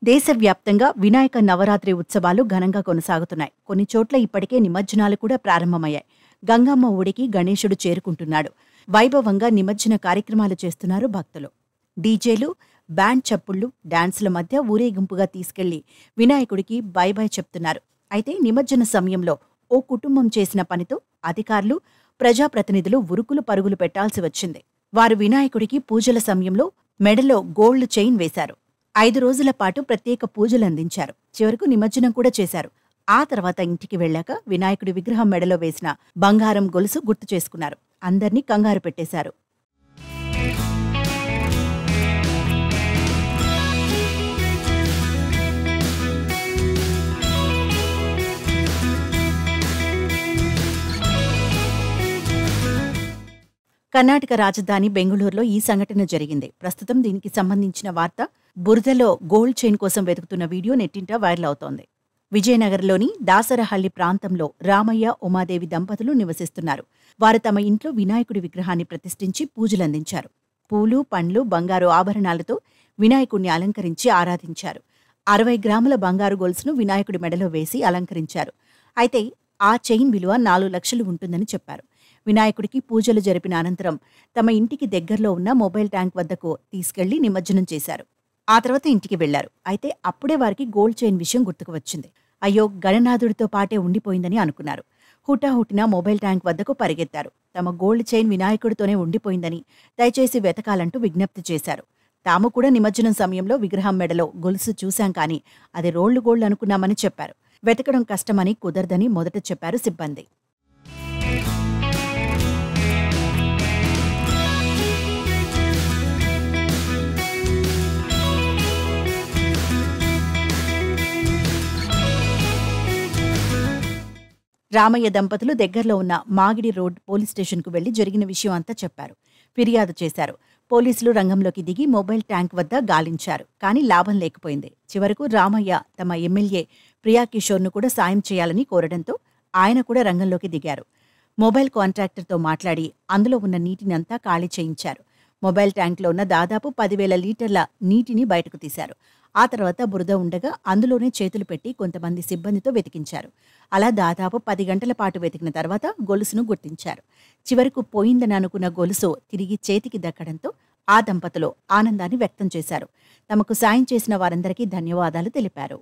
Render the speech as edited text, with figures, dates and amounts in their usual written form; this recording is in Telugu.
దేశవ్యాప్తంగా వినాయక నవరాత్రి ఉత్సవాలు ఘనంగా కొనసాగుతున్నాయి. కొన్ని చోట్ల ఇప్పటికే నిమజ్జనాలు కూడా ప్రారంభమయ్యాయి. గంగమ్మ ఊడికి గణేశుడు చేరుకుంటున్నాడు. వైభవంగా నిమజ్జన కార్యక్రమాలు చేస్తున్నారు భక్తులు. డీజేలు, బ్యాండ్ చప్పుళ్లు, డాన్సుల మధ్య ఊరేగింపుగా తీసుకెళ్లి వినాయకుడికి బై బై చెప్తున్నారు. అయితే నిమజ్జన సమయంలో ఓ కుటుంబం చేసిన పనితో అధికారులు, ప్రజాప్రతినిధులు ఉరుకులు పరుగులు పెట్టాల్సి వచ్చింది. వారు వినాయకుడికి పూజల సమయంలో మెడలో గోల్డ్ చైన్ వేశారు. 5 రోజుల పాటు ప్రత్యేక పూజలందించారు. చివరకు నిమజ్జనం కూడా చేశారు. ఆ తర్వాత ఇంటికి వెళ్లాక వినాయకుడి విగ్రహం మెడలో వేసిన బంగారం గొలుసు గుర్తు చేసుకున్నారు. అందర్నీ కంగారు పెట్టేశారు. కర్ణాటక రాజధాని బెంగుళూరులో ఈ సంఘటన జరిగింది. ప్రస్తుతం దీనికి సంబంధించిన వార్త, బురదలో గోల్డ్ చైన్ కోసం వెతుకుతున్న వీడియో నెట్టింట వైరల్ అవుతోంది. విజయనగరంలోని దాసరహళ్లి ప్రాంతంలో రామయ్య, ఉమాదేవి దంపతులు నివసిస్తున్నారు. వారు తమ ఇంట్లో వినాయకుడి విగ్రహాన్ని ప్రతిష్ఠించి పూజలందించారు. పూలు, పండ్లు, బంగారు ఆభరణాలతో వినాయకుడిని అలంకరించి ఆరాధించారు. 60 గ్రాముల బంగారు గొలుసును వినాయకుడి మెడలో వేసి అలంకరించారు. అయితే ఆ చైన్ విలువ 4 లక్షలు ఉంటుందని చెప్పారు. వినాయకుడికి పూజలు జరిపిన అనంతరం తమ ఇంటికి దగ్గరలో ఉన్న మొబైల్ ట్యాంక్ వద్దకు తీసుకెళ్లి నిమజ్జనం చేశారు. ఆ తర్వాత ఇంటికి వెళ్లారు. అయితే అప్పుడే వారికి గోల్డ్ చైన్ విషయం గుర్తుకు వచ్చింది. అయ్యో, గణనాథుడితో పాటే ఉండిపోయిందని అనుకున్నారు. హుటాహుటిన మొబైల్ ట్యాంక్ వద్దకు పరిగెత్తారు. తమ గోల్డ్ చైన్ వినాయకుడితోనే ఉండిపోయిందని దయచేసి వెతకాలంటూ విజ్ఞప్తి చేశారు. తాము కూడా నిమజ్జనం సమయంలో విగ్రహం మెడలో గొలుసు చూశాం, కానీ అది రోళ్లు గోల్డ్ అనుకున్నామని చెప్పారు. వెతకడం కష్టమని, కుదరదని మొదట చెప్పారు సిబ్బంది. రామయ్య దంపతులు దగ్గరలో ఉన్న మాగిడి రోడ్ పోలీస్ స్టేషన్కు వెళ్లి జరిగిన విషయం అంతా చెప్పారు. ఫిర్యాదు చేశారు. పోలీసులు రంగంలోకి దిగి మొబైల్ ట్యాంక్ వద్ద గాలించారు. కానీ లాభం లేకపోయింది. చివరకు రామయ్య తమ ఎమ్మెల్యే ప్రియాకిషోర్ను కూడా సాయం చేయాలని కోరడంతో ఆయన కూడా రంగంలోకి దిగారు. మొబైల్ కాంట్రాక్టర్తో మాట్లాడి అందులో ఉన్న నీటినంతా ఖాళీ చేయించారు. మొబైల్ ట్యాంక్లో ఉన్న దాదాపు 10,000 లీటర్ల నీటిని బయటకు తీశారు. ఆ తర్వాత బురద ఉండగా అందులోనే చేతులు పెట్టి కొంతమంది సిబ్బందితో వెతికించారు. అలా దాదాపు 10 గంటల పాటు వెతికిన తర్వాత గొలుసును గుర్తించారు. చివరకు పోయిందని అనుకున్న గొలుసు తిరిగి చేతికి దక్కడంతో ఆ దంపతులు ఆనందాన్ని వ్యక్తం చేశారు. తమకు సాయం చేసిన వారందరికీ ధన్యవాదాలు తెలిపారు.